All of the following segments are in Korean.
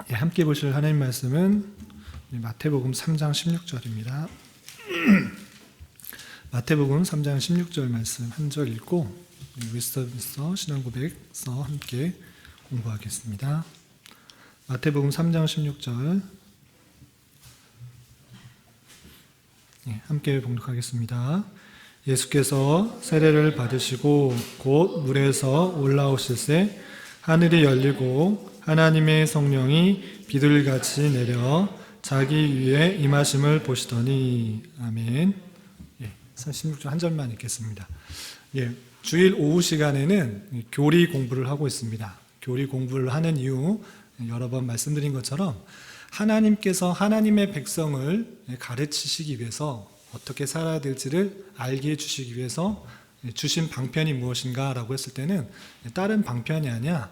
함께 보실 하나님 말씀은 마태복음 3장 16절입니다. 마태복음 3장 16절 말씀 한 절 읽고 웨스터민스터 신앙고백서 함께 공부하겠습니다. 마태복음 3장 16절 함께 봉독하겠습니다. 예수께서 세례를 받으시고 곧 물에서 올라오실새 하늘이 열리고 하나님의 성령이 비둘기같이 내려 자기 위에 임하심을 보시더니. 아멘. 16절 한 절만 읽겠습니다. 주일 오후 시간에는 교리 공부를 하고 있습니다. 교리 공부를 하는 이유, 여러 번 말씀드린 것처럼 하나님께서 하나님의 백성을 가르치시기 위해서 어떻게 살아야 될지를 알게 해주시기 위해서 주신 방편이 무엇인가 라고 했을 때는 다른 방편이 아니라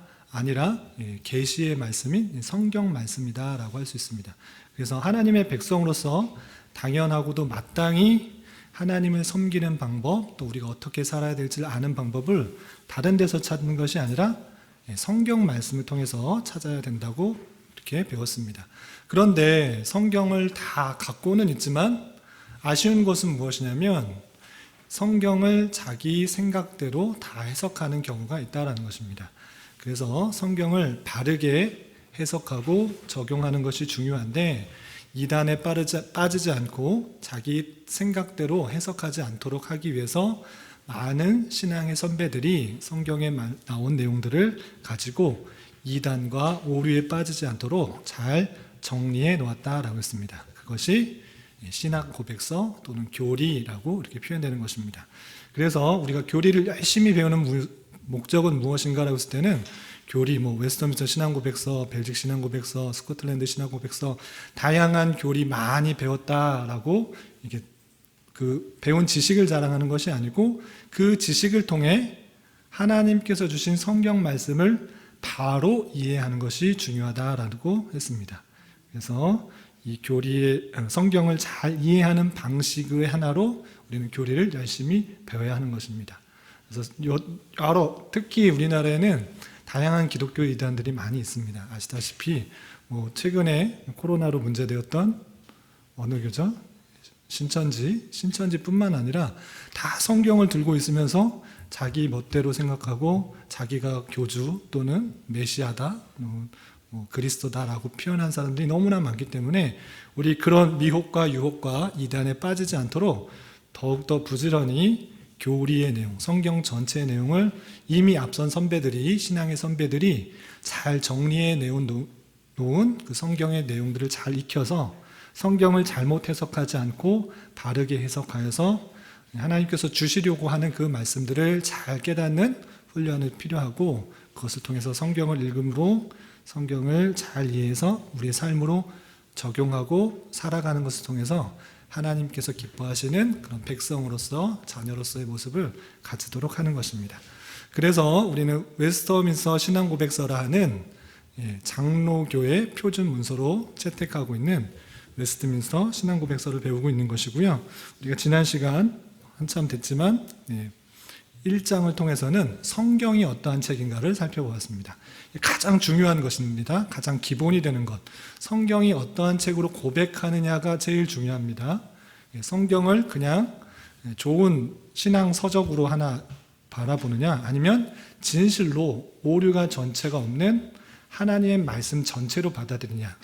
계시의 말씀인 성경 말씀이다 라고 할 수 있습니다. 그래서 하나님의 백성으로서 당연하고도 마땅히 하나님을 섬기는 방법, 또 우리가 어떻게 살아야 될지를 아는 방법을 다른 데서 찾는 것이 아니라 성경 말씀을 통해서 찾아야 된다고 이렇게 배웠습니다. 그런데 성경을 다 갖고는 있지만 아쉬운 것은 무엇이냐면 성경을 자기 생각대로 다 해석하는 경우가 있다는 것입니다. 그래서 성경을 바르게 해석하고 적용하는 것이 중요한데 이단에 빠지지 않고 자기 생각대로 해석하지 않도록 하기 위해서 많은 신앙의 선배들이 성경에 나온 내용들을 가지고 이단과 오류에 빠지지 않도록 잘 정리해 놓았다라고 했습니다. 그것이 신학 고백서 또는 교리라고 이렇게 표현되는 것입니다. 그래서 우리가 교리를 열심히 배우는 목적은 무엇인가라고 했을 때는 교리, 웨스터민스터 신앙고백서, 벨직 신앙고백서, 스코틀랜드 신앙고백서 다양한 교리 많이 배웠다라고 이게 그 배운 지식을 자랑하는 것이 아니고 그 지식을 통해 하나님께서 주신 성경 말씀을 바로 이해하는 것이 중요하다라고 했습니다. 그래서 이 교리의 성경을 잘 이해하는 방식의 하나로 우리는 교리를 열심히 배워야 하는 것입니다. 그래서 특히 우리나라에는 다양한 기독교 이단들이 많이 있습니다. 아시다시피 최근에 코로나로 문제되었던 어느 교죠? 신천지뿐만 아니라 다 성경을 들고 있으면서 자기 멋대로 생각하고 자기가 교주 또는 메시아다, 그리스도다라고 표현한 사람들이 너무나 많기 때문에 우리 그런 미혹과 유혹과 이단에 빠지지 않도록 더욱더 부지런히 교리의 내용, 성경 전체의 내용을 이미 앞선 선배들이, 신앙의 선배들이 잘 정리해 놓은 그 성경의 내용들을 잘 익혀서 성경을 잘못 해석하지 않고 바르게 해석하여서 하나님께서 주시려고 하는 그 말씀들을 잘 깨닫는 훈련이 필요하고, 그것을 통해서 성경을 읽음으로 성경을 잘 이해해서 우리의 삶으로 적용하고 살아가는 것을 통해서 하나님께서 기뻐하시는 그런 백성으로서, 자녀로서의 모습을 가지도록 하는 것입니다. 그래서 우리는 웨스터민스터 신앙고백서라 하는 장로교의 표준 문서로 채택하고 있는 웨스트민스터 신앙고백서를 배우고 있는 것이고요. 우리가 지난 시간 한참 됐지만 1장을 통해서는 성경이 어떠한 책인가를 살펴보았습니다. 가장 중요한 것입니다. 가장 기본이 되는 것. 성경이 어떠한 책으로 고백하느냐가 제일 중요합니다. 성경을 그냥 좋은 신앙 서적으로 하나 바라보느냐, 아니면 진실로 오류가 전체가 없는 하나님의 말씀 전체로 받아들이냐,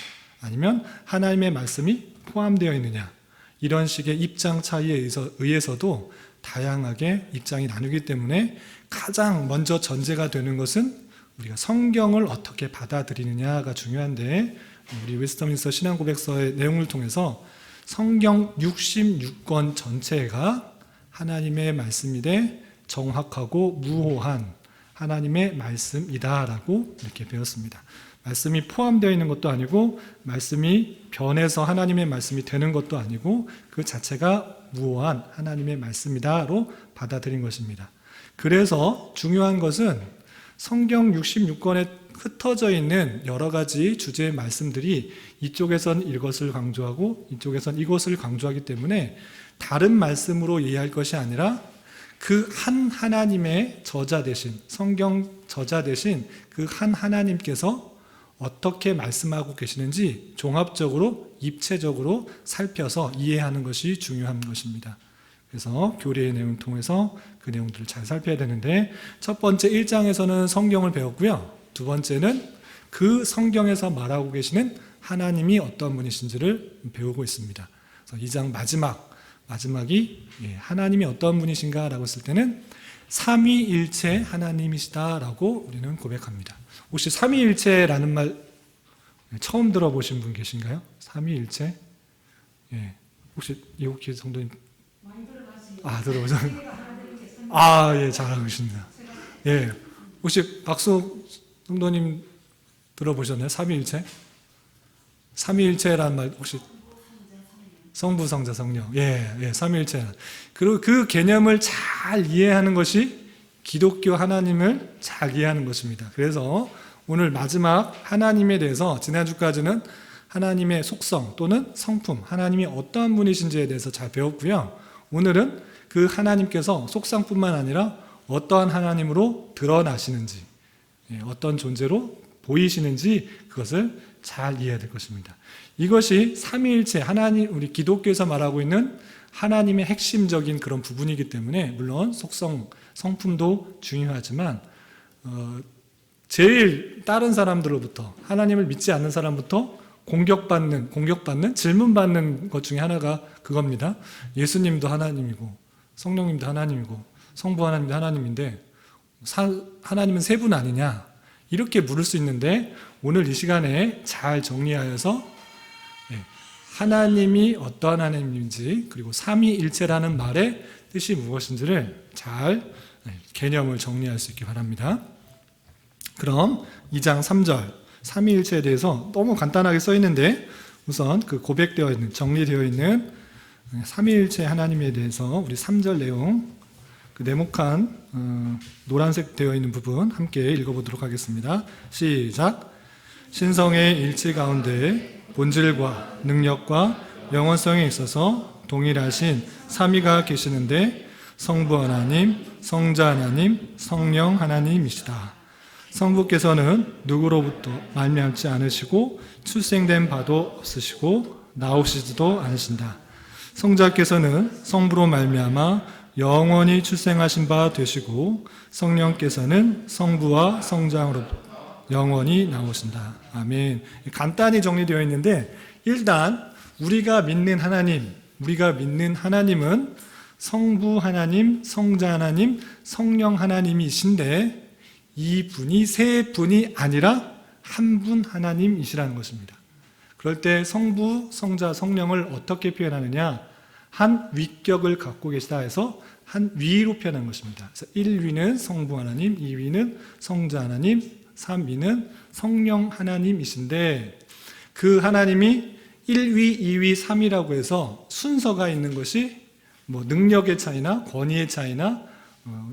아니면 하나님의 말씀이 포함되어 있느냐, 이런 식의 입장 차이에 의해서도 다양하게 입장이 나누기 때문에 가장 먼저 전제가 되는 것은 우리가 성경을 어떻게 받아들이느냐가 중요한데, 우리 웨스터민스터 신앙고백서의 내용을 통해서 성경 66권 전체가 하나님의 말씀이되 정확하고 무호한 하나님의 말씀이다라고 이렇게 배웠습니다. 말씀이 포함되어 있는 것도 아니고 말씀이 변해서 하나님의 말씀이 되는 것도 아니고 그 자체가 무호한 하나님의 말씀이다로 받아들인 것입니다. 그래서 중요한 것은 성경 66권에 흩어져 있는 여러 가지 주제의 말씀들이 이쪽에선 이것을 강조하고 이쪽에선 이것을 강조하기 때문에 다른 말씀으로 이해할 것이 아니라 그 한 하나님의 저자 대신, 성경 저자 대신 그 한 하나님께서 어떻게 말씀하고 계시는지 종합적으로 입체적으로 살펴서 이해하는 것이 중요한 것입니다. 그래서 교리의 내용을 통해서 그 내용들을 잘 살펴야 되는데, 첫 번째 1장에서는 성경을 배웠고요. 두 번째는 그 성경에서 말하고 계시는 하나님이 어떤 분이신지를 배우고 있습니다. 그래서 2장 마지막이 하나님이 어떤 분이신가 라고 했을 때는 삼위일체 하나님이시다라고 우리는 고백합니다. 혹시 삼위일체라는 말 처음 들어보신 분 계신가요? 삼위일체? 예. 혹시 이옥희 성도님 들어보셨나요? 예, 잘하고 계십니다. 예. 혹시 박수 성도님 들어보셨나요? 삼위일체? 삼위일체라는 말 혹시 성부, 성자, 성령. 삼위일체. 그리고 그 개념을 잘 이해하는 것이 기독교 하나님을 잘 이해하는 것입니다. 그래서 오늘 마지막 하나님에 대해서 지난주까지는 하나님의 속성 또는 성품, 하나님이 어떠한 분이신지에 대해서 잘 배웠고요. 오늘은 그 하나님께서 속성뿐만 아니라 어떠한 하나님으로 드러나시는지, 어떤 존재로 보이시는지 그것을 잘 이해해야 될 것입니다. 이것이 삼위일체 하나님, 우리 기독교에서 말하고 있는 하나님의 핵심적인 그런 부분이기 때문에 물론 속성, 성품도 중요하지만 제일 다른 사람들로부터, 하나님을 믿지 않는 사람부터 공격받는, 질문받는 것 중에 하나가 그겁니다. 예수님도 하나님이고 성령님도 하나님이고 성부 하나님도 하나님인데 하나님은 세 분 아니냐, 이렇게 물을 수 있는데, 오늘 이 시간에 잘 정리하여서 하나님이 어떠한 하나님인지, 그리고 삼위일체라는 말의 뜻이 무엇인지를 잘 개념을 정리할 수 있기 바랍니다. 그럼 2장 3절 삼위일체에 대해서 너무 간단하게 써 있는데, 우선 그 고백되어 있는, 정리되어 있는 삼위일체 하나님에 대해서 우리 3절 내용, 그 네모칸 노란색 되어 있는 부분 함께 읽어보도록 하겠습니다. 시작. 신성의 일체 가운데 본질과 능력과 영원성에 있어서 동일하신 삼위가 계시는데, 성부 하나님, 성자 하나님, 성령 하나님이시다. 성부께서는 누구로부터 말미암지 않으시고 출생된 바도 없으시고 나오시지도 않으신다. 성자께서는 성부로 말미암아 영원히 출생하신 바 되시고, 성령께서는 성부와 성장으로 영원히 나오신다. 아멘. 간단히 정리되어 있는데, 일단 우리가 믿는 하나님은 성부 하나님, 성자 하나님, 성령 하나님이신데, 이 분이 세 분이 아니라 한 분 하나님이시라는 것입니다. 그럴 때 성부, 성자, 성령을 어떻게 표현하느냐? 한 위격을 갖고 계시다 해서 한 위로 표현한 것입니다. 그래서 1위는 성부 하나님, 2위는 성자 하나님, 3위는 성령 하나님이신데, 그 하나님이 1위, 2위, 3위라고 해서 순서가 있는 것이 능력의 차이나 권위의 차이나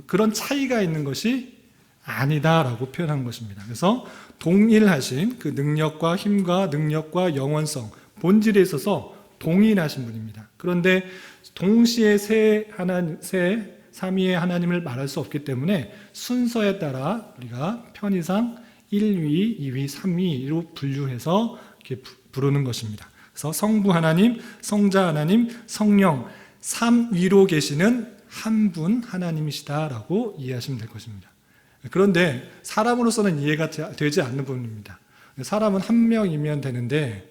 그런 차이가 있는 것이 아니다라고 표현한 것입니다. 그래서 동일하신 그 능력과 힘과 능력과 영원성, 본질에 있어서 동일하신 분입니다. 그런데 동시에 삼위의 하나님을 말할 수 없기 때문에 순서에 따라 우리가 편의상 1위, 2위, 3위로 분류해서 이렇게 부르는 것입니다. 그래서 성부 하나님, 성자 하나님, 성령 3위로 계시는 한 분 하나님이시다라고 이해하시면 될 것입니다. 그런데 사람으로서는 이해가 되지 않는 부분입니다. 사람은 한 명이면 되는데,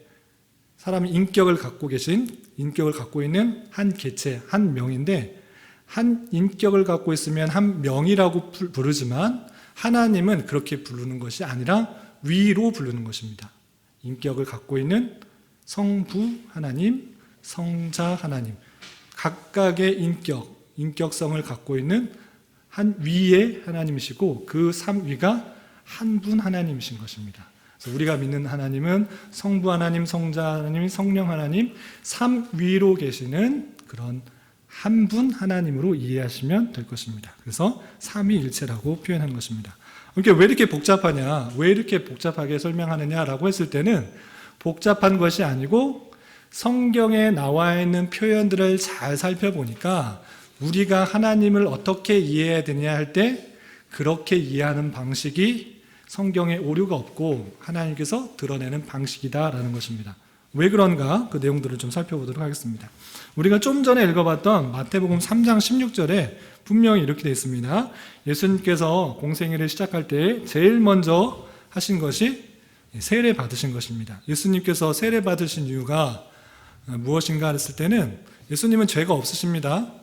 사람이 인격을 갖고 있는 한 개체, 한 명인데, 한 인격을 갖고 있으면 한 명이라고 부르지만, 하나님은 그렇게 부르는 것이 아니라 위로 부르는 것입니다. 인격을 갖고 있는 성부 하나님, 성자 하나님, 각각의 인격성을 갖고 있는 한 위의 하나님이시고, 그 3위가 한 분 하나님이신 것입니다. 그래서 우리가 믿는 하나님은 성부 하나님, 성자 하나님, 성령 하나님 3위로 계시는 그런 한 분 하나님으로 이해하시면 될 것입니다. 그래서 삼위일체라고 표현한 것입니다. 그러니까 왜 이렇게 복잡하냐, 왜 이렇게 복잡하게 설명하느냐라고 했을 때는, 복잡한 것이 아니고 성경에 나와 있는 표현들을 잘 살펴보니까 우리가 하나님을 어떻게 이해해야 되냐 할 때 그렇게 이해하는 방식이 성경에 오류가 없고 하나님께서 드러내는 방식이다라는 것입니다. 왜 그런가? 그 내용들을 좀 살펴보도록 하겠습니다. 우리가 좀 전에 읽어봤던 마태복음 3장 16절에 분명히 이렇게 되어 있습니다. 예수님께서 공생애를 시작할 때 제일 먼저 하신 것이 세례 받으신 것입니다. 예수님께서 세례 받으신 이유가 무엇인가 했을 때는 예수님은 죄가 없으십니다.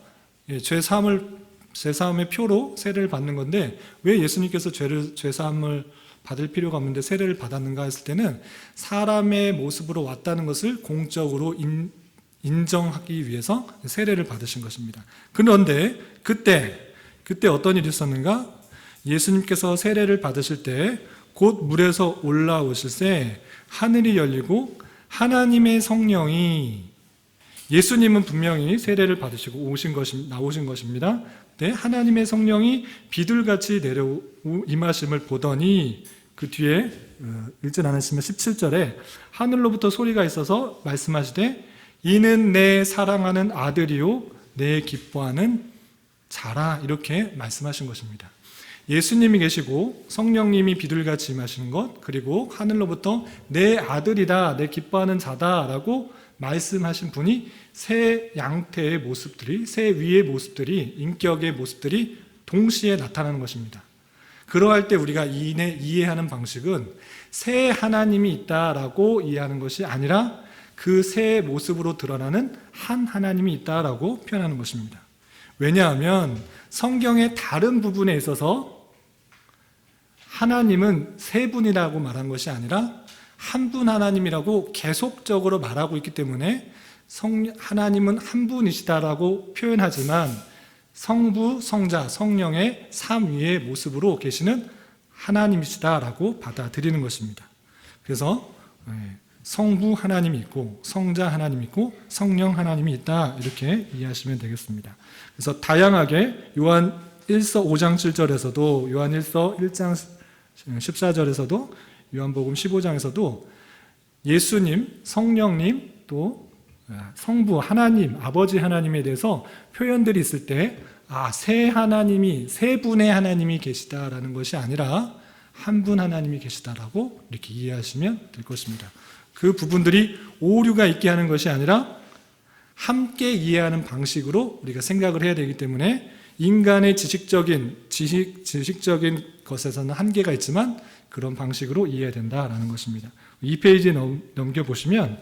죄 사함의 표로 세례를 받는 건데 왜 예수님께서 죄 사함을 받을 필요가 없는데 세례를 받았는가 했을 때는 사람의 모습으로 왔다는 것을 공적으로 인정하기 위해서 세례를 받으신 것입니다. 그런데 그때 어떤 일이 있었는가? 예수님께서 세례를 받으실 때 곧 물에서 올라오실 때 하늘이 열리고 하나님의 성령이, 예수님은 분명히 세례를 받으시고 나오신 것입니다. 네, 하나님의 성령이 비둘같이 임하심을 보더니 그 뒤에 읽지 않으시면 17절에 하늘로부터 소리가 있어서 말씀하시되 이는 내 사랑하는 아들이요 내 기뻐하는 자라, 이렇게 말씀하신 것입니다. 예수님이 계시고 성령님이 비둘같이 임하시는 것, 그리고 하늘로부터 내 아들이다, 내 기뻐하는 자다라고 말씀하신 분이 세 양태의 모습들이, 세 위의 모습들이, 인격의 모습들이 동시에 나타나는 것입니다. 그러할 때 우리가 이해하는 방식은 세 하나님이 있다라고 이해하는 것이 아니라 그 세 모습으로 드러나는 한 하나님이 있다라고 표현하는 것입니다. 왜냐하면 성경의 다른 부분에 있어서 하나님은 세 분이라고 말한 것이 아니라 한 분 하나님이라고 계속적으로 말하고 있기 때문에 하나님은 한 분이시다라고 표현하지만 성부, 성자, 성령의 삼위의 모습으로 계시는 하나님이시다라고 받아들이는 것입니다. 그래서 성부 하나님이 있고 성자 하나님이 있고 성령 하나님이 있다, 이렇게 이해하시면 되겠습니다. 그래서 다양하게 요한 1서 5장 7절에서도 요한 1서 1장 14절에서도 요한복음 15장에서도 예수님, 성령님, 또 성부 하나님, 아버지 하나님에 대해서 표현들이 있을 때 세 하나님이, 세 분의 하나님이 계시다라는 것이 아니라 한 분 하나님이 계시다라고 이렇게 이해하시면 될 것입니다. 그 부분들이 오류가 있게 하는 것이 아니라 함께 이해하는 방식으로 우리가 생각을 해야 되기 때문에 인간의 지식적인 것에서는 한계가 있지만 그런 방식으로 이해해야 된다라는 것입니다. 2페이지 넘겨보시면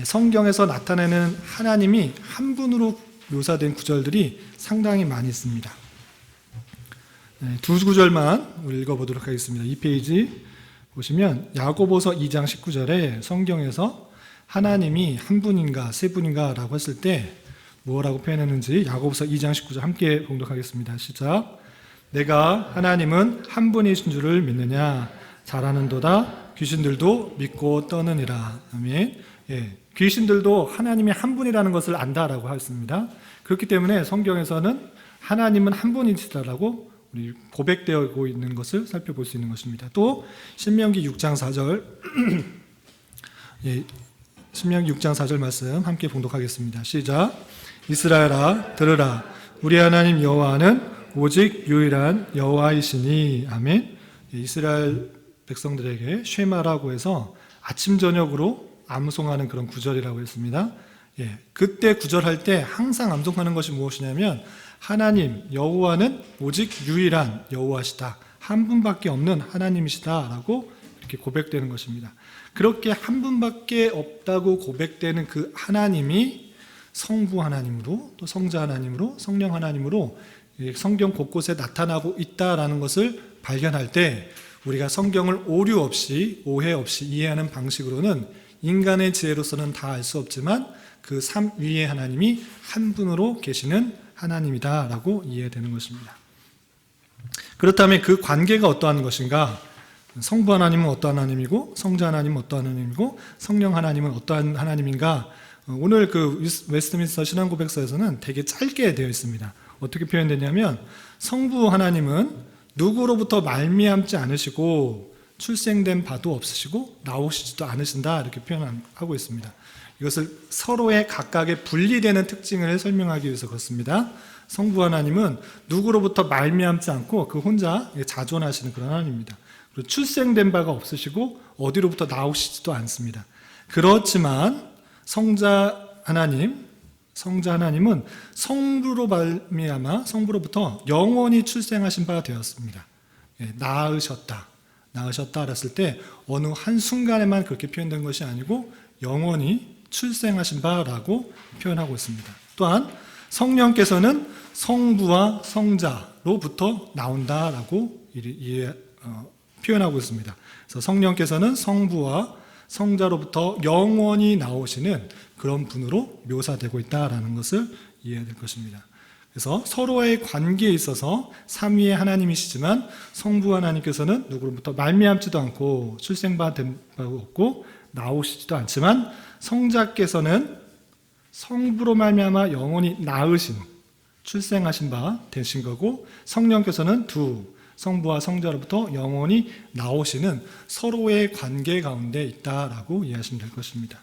성경에서 나타내는 하나님이 한 분으로 묘사된 구절들이 상당히 많이 있습니다. 두 구절만 읽어보도록 하겠습니다. 2페이지 보시면 야고보서 2장 19절에 성경에서 하나님이 한 분인가 세 분인가 라고 했을 때 뭐라고 표현했는지 야고보서 2장 19절 함께 봉독하겠습니다. 시작. 내가 하나님은 한 분이신 줄을 믿느냐? 잘하는도다. 귀신들도 믿고 떠느니라. 아멘. 귀신들도 하나님이 한 분이라는 것을 안다라고 했습니다. 그렇기 때문에 성경에서는 하나님은 한 분이시다라고 우리 고백되고 있는 것을 살펴볼 수 있는 것입니다. 또 신명기 6장 4절 신명기 6장 4절 말씀 함께 봉독하겠습니다. 시작. 이스라엘아 들으라. 우리 하나님 여호와는 오직 유일한 여호와이시니. 아멘. 이스라엘 백성들에게 쉐마라고 해서 아침 저녁으로 암송하는 그런 구절이라고 했습니다. 그때 구절할 때 항상 암송하는 것이 무엇이냐면 하나님 여호와는 오직 유일한 여호와시다, 한 분밖에 없는 하나님이시다라고 이렇게 고백되는 것입니다. 그렇게 한 분밖에 없다고 고백되는 그 하나님이 성부 하나님으로, 또 성자 하나님으로, 성령 하나님으로 성경 곳곳에 나타나고 있다라는 것을 발견할 때 우리가 성경을 오류 없이, 오해 없이 이해하는 방식으로는 인간의 지혜로서는 다 알 수 없지만 그 삼위의 하나님이 한 분으로 계시는 하나님이다라고 이해되는 것입니다. 그렇다면 그 관계가 어떠한 것인가? 성부 하나님은 어떠한 하나님이고 성자 하나님은 어떠한 하나님이고 성령 하나님은 어떠한 하나님인가? 오늘 그 웨스트민스터 신앙고백서에서는 되게 짧게 되어 있습니다. 어떻게 표현되냐면 성부 하나님은 누구로부터 말미암지 않으시고 출생된 바도 없으시고 나오시지도 않으신다, 이렇게 표현하고 있습니다. 이것을 서로의 각각의 분리되는 특징을 설명하기 위해서 그렇습니다. 성부 하나님은 누구로부터 말미암지 않고 그 혼자 자존하시는 그런 하나님입니다. 그리고 출생된 바가 없으시고 어디로부터 나오시지도 않습니다. 그렇지만 성자 하나님은 성부로 말미암아 성부로부터 영원히 출생하신 바가 되었습니다. 낳으셨다 그랬을 때 어느 한순간에만 그렇게 표현된 것이 아니고 영원히 출생하신 바라고 표현하고 있습니다. 또한 성령께서는 성부와 성자로부터 나온다라고 표현하고 있습니다. 그래서 성령께서는 성부와 성자로부터 영원히 나오시는 그런 분으로 묘사되고 있다라는 것을 이해해야 될 것입니다. 그래서 서로의 관계에 있어서 삼위의 하나님이시지만 성부 하나님께서는 누구로부터 말미암지도 않고 출생받은 바가 없고 나오시지도 않지만 성자께서는 성부로 말미암아 영원히 낳으신 출생하신 바 되신 거고 성령께서는 성부와 성자로부터 영원히 나오시는 서로의 관계 가운데 있다라고 이해하시면 될 것입니다.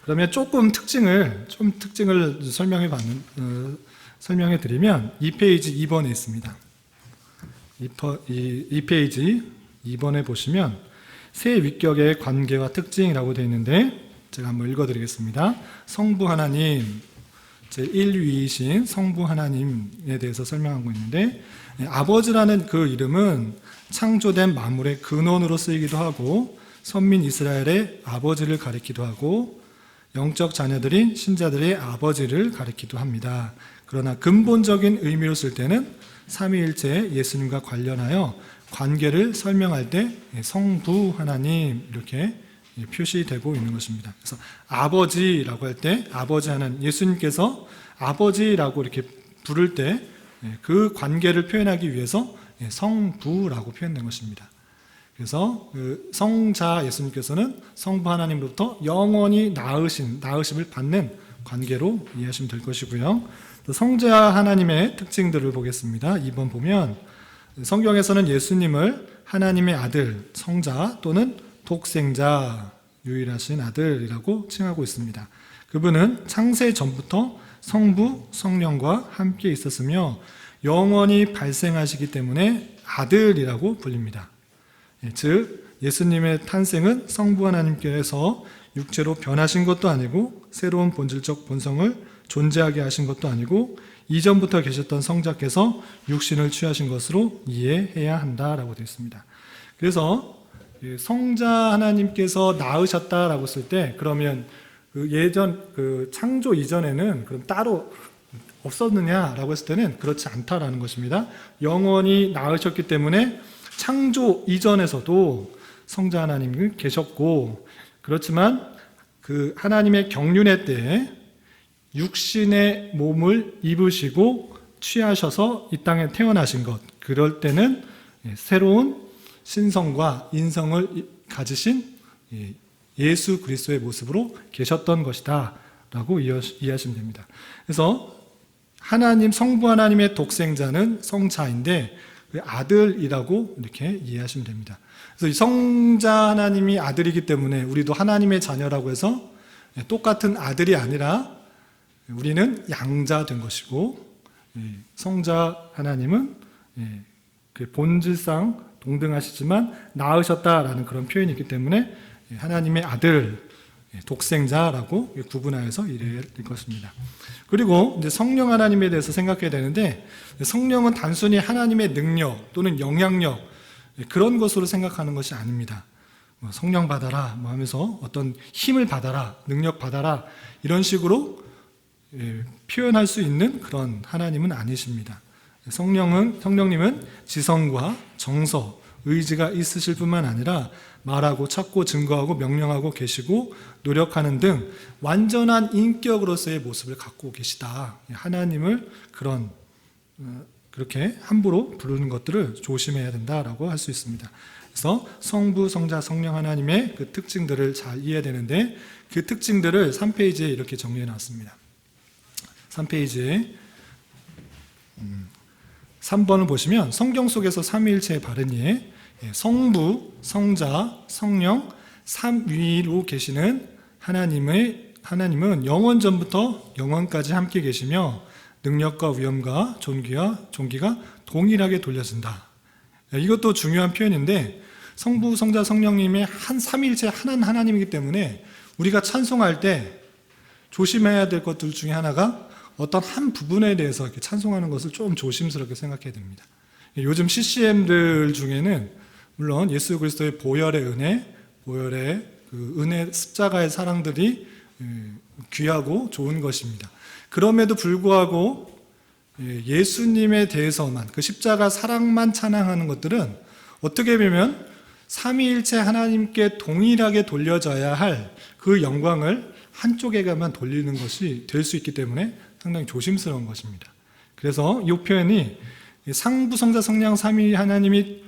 그러면 조금 특징을 설명해 드리면 2페이지 2번에 있습니다. 이 페이지 2번에 보시면 세 위격의 관계와 특징이라고 되어 있는데 제가 한번 읽어드리겠습니다. 성부 하나님, 제1위이신 성부 하나님에 대해서 설명하고 있는데 아버지라는 그 이름은 창조된 만물의 근원으로 쓰이기도 하고 선민 이스라엘의 아버지를 가리키기도 하고 영적 자녀들인 신자들의 아버지를 가리키기도 합니다. 그러나 근본적인 의미로 쓸 때는 삼위일체 예수님과 관련하여 관계를 설명할 때 성부 하나님 이렇게 표시되고 있는 것입니다. 그래서 아버지라고 할 때 아버지 하나님, 예수님께서 아버지라고 이렇게 부를 때 그 관계를 표현하기 위해서 성부라고 표현된 것입니다. 그래서 그 성자 예수님께서는 성부 하나님으로부터 영원히 낳으심을 받는 관계로 이해하시면 될 것이고요. 또 성자 하나님의 특징들을 보겠습니다. 2번 보면 성경에서는 예수님을 하나님의 아들, 성자 또는 독생자, 유일하신 아들이라고 칭하고 있습니다. 그분은 창세 전부터 성부, 성령과 함께 있었으며 영원히 발생하시기 때문에 아들이라고 불립니다. 즉 예수님의 탄생은 성부 하나님께서 육체로 변하신 것도 아니고 새로운 본질적 본성을 존재하게 하신 것도 아니고 이전부터 계셨던 성자께서 육신을 취하신 것으로 이해해야 한다라고 되어 있습니다. 그래서 성자 하나님께서 낳으셨다라고 쓸 때 그러면 그 창조 이전에는 그럼 따로 없었느냐라고 했을 때는 그렇지 않다라는 것입니다. 영원히 낳으셨기 때문에 창조 이전에서도 성자 하나님이 계셨고 그렇지만 그 하나님의 경륜의 때에 육신의 몸을 입으시고 취하셔서 이 땅에 태어나신 것, 그럴 때는 새로운 신성과 인성을 가지신 예수 그리스도의 모습으로 계셨던 것이다 라고 이해하시면 됩니다. 그래서 하나님, 성부 하나님의 독생자는 성자인데 그 아들이라고 이렇게 이해하시면 됩니다. 그래서 이 성자 하나님이 아들이기 때문에 우리도 하나님의 자녀라고 해서 똑같은 아들이 아니라 우리는 양자 된 것이고 성자 하나님은 그 본질상 동등하시지만 낳으셨다라는 그런 표현이 있기 때문에 하나님의 아들, 독생자라고 구분하여서 이래야 될 것입니다. 그리고 이제 성령 하나님에 대해서 생각해야 되는데 성령은 단순히 하나님의 능력 또는 영향력 그런 것으로 생각하는 것이 아닙니다. 성령 받아라 하면서 어떤 힘을 받아라, 능력 받아라 이런 식으로 표현할 수 있는 그런 하나님은 아니십니다. 성령님은 지성과 정서, 의지가 있으실 뿐만 아니라 말하고 찾고 증거하고 명령하고 계시고 노력하는 등 완전한 인격으로서의 모습을 갖고 계시다. 하나님을 그렇게 함부로 부르는 것들을 조심해야 된다라고 할 수 있습니다. 그래서 성부, 성자, 성령 하나님의 그 특징들을 잘 이해해야 되는데 그 특징들을 3페이지에 이렇게 정리해 놨습니다. 3페이지에 3번을 보시면 성경 속에서 삼위일체의 바른 이해, 성부, 성자, 성령, 삼위로 계시는 하나님은 영원 전부터 영원까지 함께 계시며 능력과 위엄과 존귀가 동일하게 돌려진다. 이것도 중요한 표현인데 성부, 성자, 성령님의 한 삼위일체 하나님이기 때문에 우리가 찬송할 때 조심해야 될 것들 중에 하나가 어떤 한 부분에 대해서 이렇게 찬송하는 것을 좀 조심스럽게 생각해야 됩니다. 요즘 CCM들 중에는 물론 예수 그리스도의 보혈의 은혜, 보혈의 그 은혜 십자가의 사랑들이 귀하고 좋은 것입니다. 그럼에도 불구하고 예수님에 대해서만, 그 십자가 사랑만 찬양하는 것들은 어떻게 보면 삼위일체 하나님께 동일하게 돌려져야 할 그 영광을 한쪽에게만 돌리는 것이 될 수 있기 때문에 상당히 조심스러운 것입니다. 그래서 이 표현이 상부, 성자, 성령 삼위 하나님이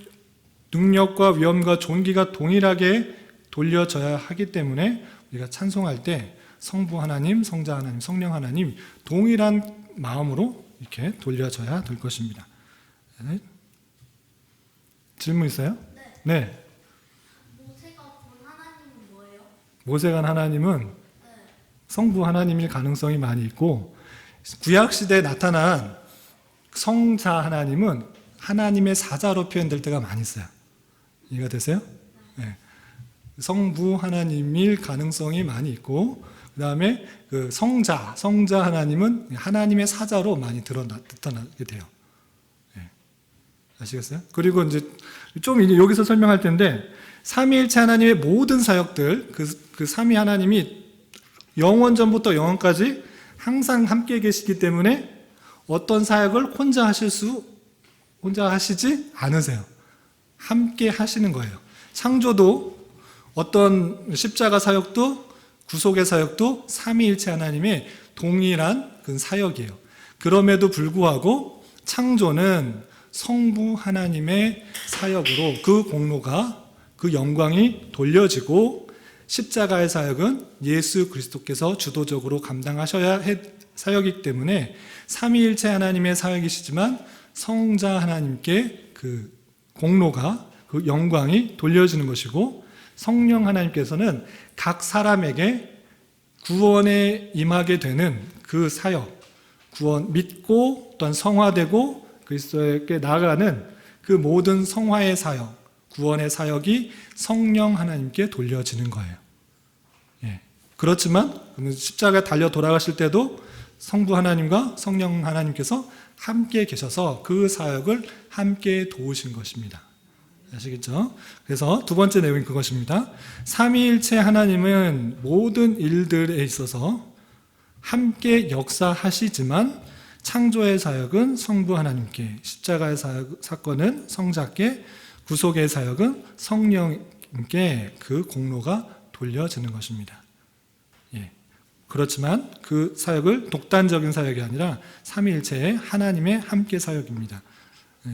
능력과 위엄과 존귀가 동일하게 돌려져야 하기 때문에 우리가 찬송할 때 성부 하나님, 성자 하나님, 성령 하나님 동일한 마음으로 이렇게 돌려져야 될 것입니다. 네. 질문 있어요? 네. 모세가 본 하나님은 뭐예요? 모세가 하나님은 성부 하나님일 가능성이 많이 있고, 구약시대에 나타난 성자 하나님은 하나님의 사자로 표현될 때가 많이 있어요. 이해가 되세요? 네. 성부 하나님일 가능성이 많이 있고, 그 다음에 그 성자 하나님은 하나님의 사자로 많이 드러나게 돼요. 네. 아시겠어요? 그리고 이제 좀 이제 여기서 설명할 텐데, 삼위일체 하나님의 모든 사역들, 그 삼위 하나님이 영원전부터 영원까지 항상 함께 계시기 때문에 어떤 사역을 혼자 하시지 않으세요. 함께 하시는 거예요. 창조도 어떤 십자가 사역도 구속의 사역도 삼위일체 하나님의 동일한 그 사역이에요. 그럼에도 불구하고 창조는 성부 하나님의 사역으로 그 공로가, 그 영광이 돌려지고, 십자가의 사역은 예수 그리스도께서 주도적으로 감당하셔야 할 사역이기 때문에 삼위일체 하나님의 사역이시지만 성자 하나님께 그 공로가, 그 영광이 돌려지는 것이고, 성령 하나님께서는 각 사람에게 구원에 임하게 되는 그 사역, 구원 믿고 또한 성화되고 그리스도에게 나아가는 그 모든 성화의 사역, 구원의 사역이 성령 하나님께 돌려지는 거예요. 예. 그렇지만 십자가에 달려 돌아가실 때도 성부 하나님과 성령 하나님께서 함께 계셔서 그 사역을 함께 도우신 것입니다. 아시겠죠? 그래서 두 번째 내용이 그것입니다. 삼위일체 하나님은 모든 일들에 있어서 함께 역사하시지만 창조의 사역은 성부 하나님께, 십자가의 사건은 성자께, 구속의 사역은 성령께 그 공로가 돌려지는 것입니다. 예. 그렇지만 그 사역을 독단적인 사역이 아니라 삼위일체의 하나님의 함께 사역입니다. 예.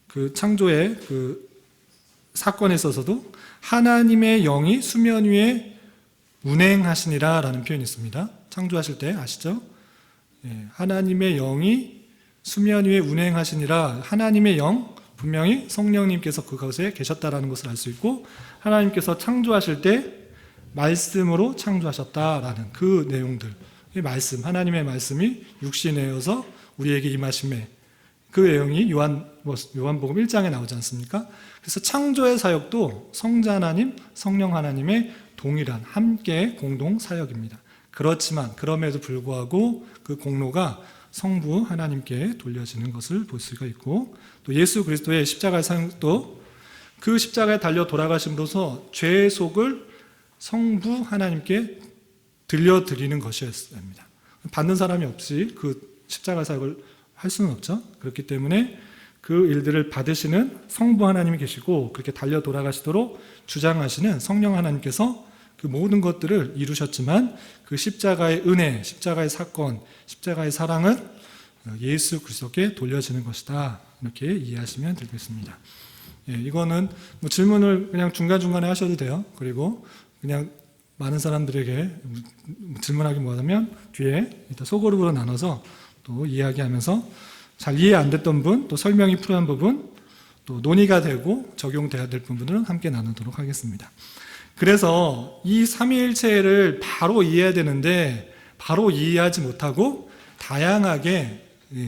그 창조의 그 사건에 있어서도 하나님의 영이 수면 위에 운행하시니라 라는 표현이 있습니다. 창조하실 때 아시죠? 예, 하나님의 영이 수면 위에 운행하시니라. 하나님의 영, 분명히 성령님께서 그곳에 계셨다라는 것을 알 수 있고, 하나님께서 창조하실 때 말씀으로 창조하셨다라는 그 내용들, 이 말씀, 하나님의 말씀이 육신에어서 우리에게 임하심에, 그 내용이 요한복음 1장에 나오지 않습니까? 그래서 창조의 사역도 성자 하나님, 성령 하나님의 동일한 함께 공동 사역입니다. 그렇지만 그럼에도 불구하고 그 공로가 성부 하나님께 돌려지는 것을 볼 수가 있고, 또 예수 그리스도의 십자가의 사역도 그 십자가에 달려 돌아가심으로써 죄의 속을 성부 하나님께 들려드리는 것이었습니다. 받는 사람이 없이 그 십자가 사역을 할 수는 없죠. 그렇기 때문에 그 일들을 받으시는 성부 하나님이 계시고, 그렇게 달려 돌아가시도록 주장하시는 성령 하나님께서 그 모든 것들을 이루셨지만, 그 십자가의 은혜, 십자가의 사건, 십자가의 사랑은 예수 그리스도께 돌려지는 것이다. 이렇게 이해하시면 되겠습니다. 예, 이거는 뭐 질문을 그냥 중간중간에 하셔도 돼요. 그리고 그냥 많은 사람들에게 질문하기 뭐하면 뒤에 일단 소그룹으로 나눠서 또 이야기하면서 잘 이해 안 됐던 분, 또 설명이 필요한 부분, 또 논의가 되고 적용돼야 될 부분들은 함께 나누도록 하겠습니다. 그래서 이 삼위일체를 바로 이해해야 되는데 바로 이해하지 못하고 다양하게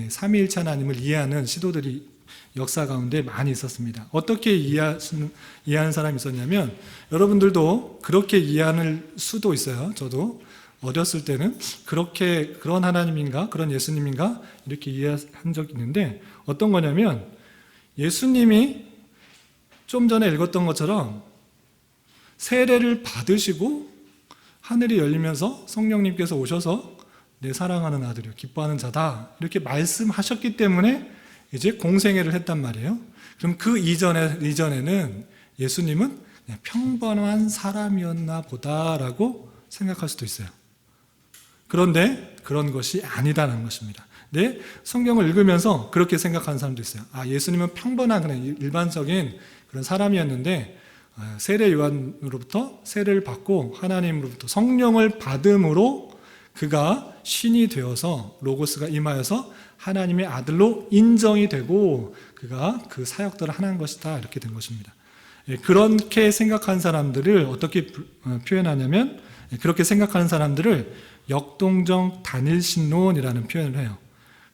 삼위일체 하나님을 이해하는 시도들이 역사 가운데 많이 있었습니다. 어떻게 이해하는 사람이 있었냐면, 여러분들도 그렇게 이해할 수도 있어요. 저도 어렸을 때는 그런 하나님인가, 그런 예수님인가 이렇게 이해한 적이 있는데, 어떤 거냐면 예수님이 좀 전에 읽었던 것처럼 세례를 받으시고 하늘이 열리면서 성령님께서 오셔서 내 사랑하는 아들이요 기뻐하는 자다 이렇게 말씀하셨기 때문에 이제 공생애를 했단 말이에요. 그럼 그 이전에는 예수님은 그냥 평범한 사람이었나 보다라고 생각할 수도 있어요. 그런데 그런 것이 아니다라는 것입니다. 네, 성경을 읽으면서 그렇게 생각하는 사람도 있어요. 예수님은 평범한 그냥 일반적인 그런 사람이었는데 세례 요한으로부터 세례를 받고 하나님으로부터 성령을 받음으로 그가 신이 되어서 로고스가 임하여서 하나님의 아들로 인정이 되고 그가 그 사역들을 하는 것이다 이렇게 된 것입니다. 그렇게 생각하는 사람들을 어떻게 표현하냐면, 그렇게 생각하는 사람들을 역동적 단일신론이라는 표현을 해요.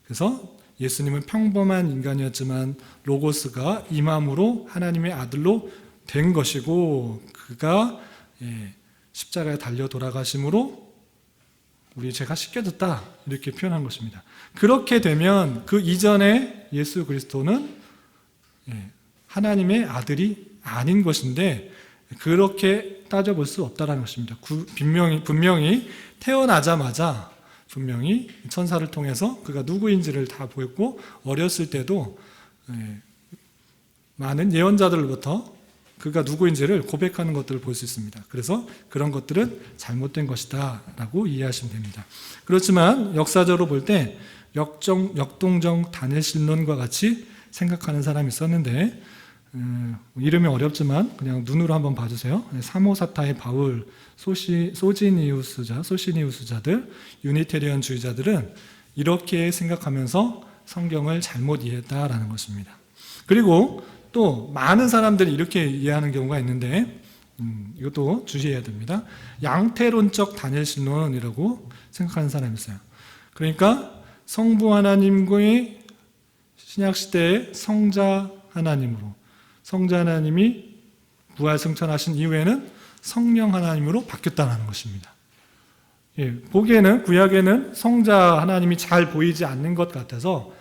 그래서 예수님은 평범한 인간이었지만 로고스가 임함으로 하나님의 아들로 된 것이고 그가 십자가에 달려 돌아가심으로 우리 죄가 씻겨졌다 이렇게 표현한 것입니다. 그렇게 되면 그 이전에 예수 그리스도는 하나님의 아들이 아닌 것인데 그렇게 따져볼 수 없다는 것입니다. 분명히 태어나자마자 분명히 천사를 통해서 그가 누구인지를 다 보였고 어렸을 때도 많은 예언자들로부터 그가 누구인지를 고백하는 것들을 볼 수 있습니다. 그래서 그런 것들은 잘못된 것이다 라고 이해하시면 됩니다. 그렇지만 역사적으로 볼 때 역동적 단일신론과 같이 생각하는 사람이 있었는데, 이름이 어렵지만 그냥 눈으로 한번 봐주세요. 사모사타의 바울, 소시니우스자들, 유니테리언 주의자들은 이렇게 생각하면서 성경을 잘못 이해했다라는 것입니다. 그리고 또 많은 사람들이 이렇게 이해하는 경우가 있는데, 이것도 주의해야 됩니다. 양태론적 단일신론이라고 생각하는 사람이 있어요. 그러니까 성부 하나님과의 신약시대의 성자 하나님으로, 성자 하나님이 부활승천하신 이후에는 성령 하나님으로 바뀌었다는 것입니다. 보기에는 구약에는 성자 하나님이 잘 보이지 않는 것 같아서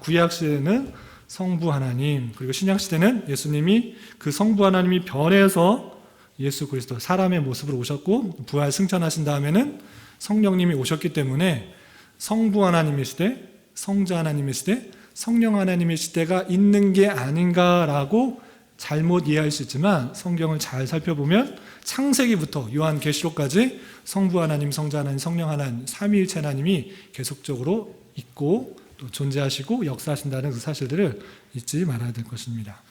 구약시대는 성부 하나님, 그리고 신약시대는 예수님이 그 성부 하나님이 변해서 예수 그리스도 사람의 모습으로 오셨고 부활 승천하신 다음에는 성령님이 오셨기 때문에 성부 하나님의 시대, 성자 하나님의 시대, 성령 하나님의 시대가 있는 게 아닌가라고 잘못 이해할 수 있지만, 성경을 잘 살펴보면 창세기부터 요한계시록까지 성부 하나님, 성자 하나님, 성령 하나님, 삼위일체 하나님이 계속적으로 있고 또 존재하시고 역사하신다는 그 사실들을 잊지 말아야 될 것입니다.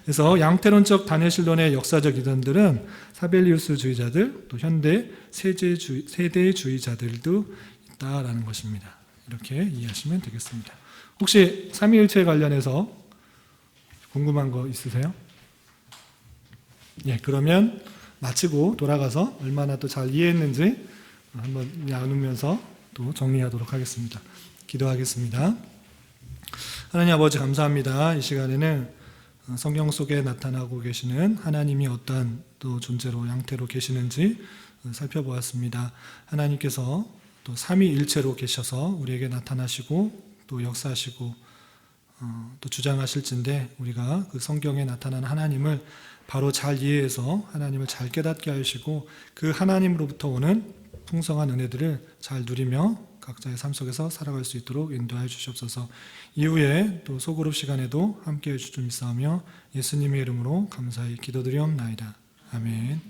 그래서 양태론적 단일신론의 역사적 이론들은 사벨리우스주의자들, 또 현대 세대주의자들도 있다라는 것입니다. 이렇게 이해하시면 되겠습니다. 혹시 삼위일체 관련해서 궁금한 거 있으세요? 그러면 마치고 돌아가서 얼마나 또 잘 이해했는지 한번 나누면서 또 정리하도록 하겠습니다. 기도하겠습니다. 하나님 아버지 감사합니다. 이 시간에는 성경 속에 나타나고 계시는 하나님이 어떠한 또 존재로 양태로 계시는지 살펴보았습니다. 하나님께서 또 삼위일체로 계셔서 우리에게 나타나시고 또 역사하시고 또 주장하실진데, 우리가 그 성경에 나타난 하나님을 바로 잘 이해해서 하나님을 잘 깨닫게 하시고 그 하나님으로부터 오는 풍성한 은혜들을 잘 누리며 각자의 삶 속에서 살아갈 수 있도록 인도하여 주시옵소서. 이후에 또 소그룹 시간에도 함께해 주실 줄 믿사오며 예수님의 이름으로 감사히 기도드리옵나이다. 아멘.